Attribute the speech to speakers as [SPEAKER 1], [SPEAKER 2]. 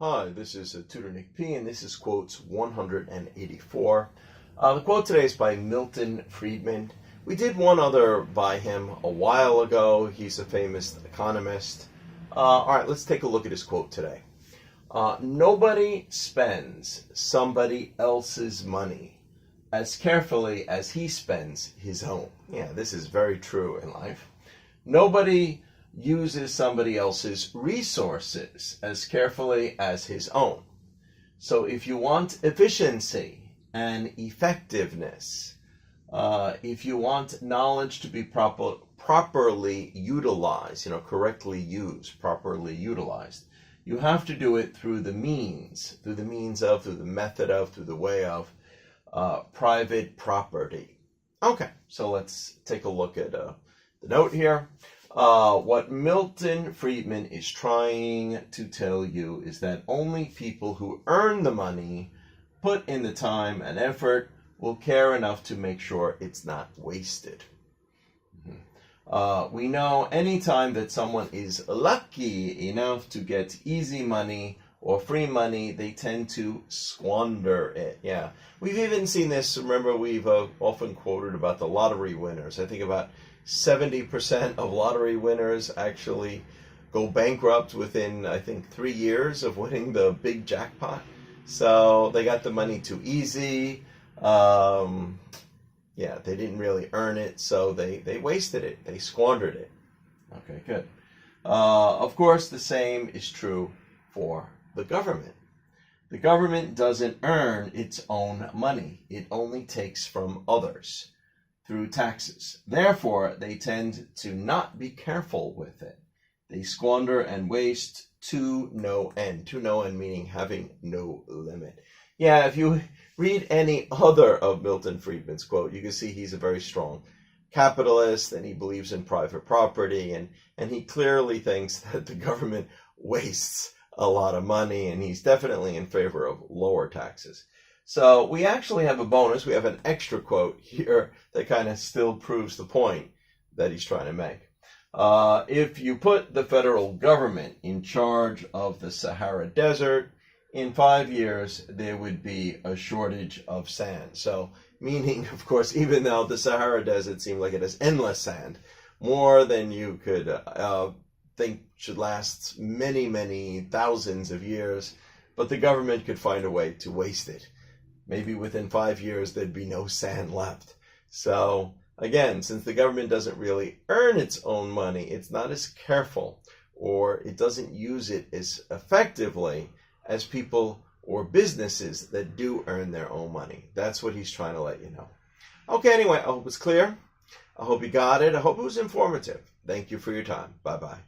[SPEAKER 1] Hi, this is Tutor Nick P, and this is quotes 184. The quote today is by Milton Friedman. We did one other by him a while ago. He's a famous economist. All right, let's take a look at his quote today. Nobody spends somebody else's money as carefully as he spends his own. Yeah, this is very true in life. Nobody uses somebody else's resources as carefully as his own. So if you want efficiency and effectiveness, if you want knowledge to be properly utilized, correctly used, properly utilized, you have to do it through the method of, through the way of private property. Okay, so let's take a look at the note here. What Milton Friedman is trying to tell you is that only people who earn the money, put in the time and effort, will care enough to make sure it's not wasted. We know anytime that someone is lucky enough to get easy money or free money, they tend to squander it. Yeah, we've even seen this. Remember, we've often quoted about the lottery winners. I think about 70% of lottery winners actually go bankrupt within, 3 years of winning the big jackpot. So they got the money too easy. They didn't really earn it, so they wasted it. They squandered it. Okay, good. Of course, the same is true for the government. The government doesn't earn its own money. It only takes from others through taxes. Therefore, they tend to not be careful with it. They squander and waste to no end. To no end meaning having no limit. Yeah, if you read any other of Milton Friedman's quote, you can see he's a very strong capitalist and he believes in private property, and he clearly thinks that the government wastes a lot of money, and he's definitely in favor of lower taxes. So we actually have a bonus. We have an extra quote here that kind of still proves the point that he's trying to make. If you put the federal government in charge of the Sahara Desert, in 5 years, there would be a shortage of sand. So, meaning, of course, even though the Sahara Desert seems like it has endless sand, more than you could think should last many, many thousands of years, but the government could find a way to waste it. Maybe within 5 years, there'd be no sand left. So, again, since the government doesn't really earn its own money, it's not as careful, or it doesn't use it as effectively as people or businesses that do earn their own money. That's what he's trying to let you know. Okay, anyway, I hope it's clear. I hope you got it. I hope it was informative. Thank you for your time. Bye-bye.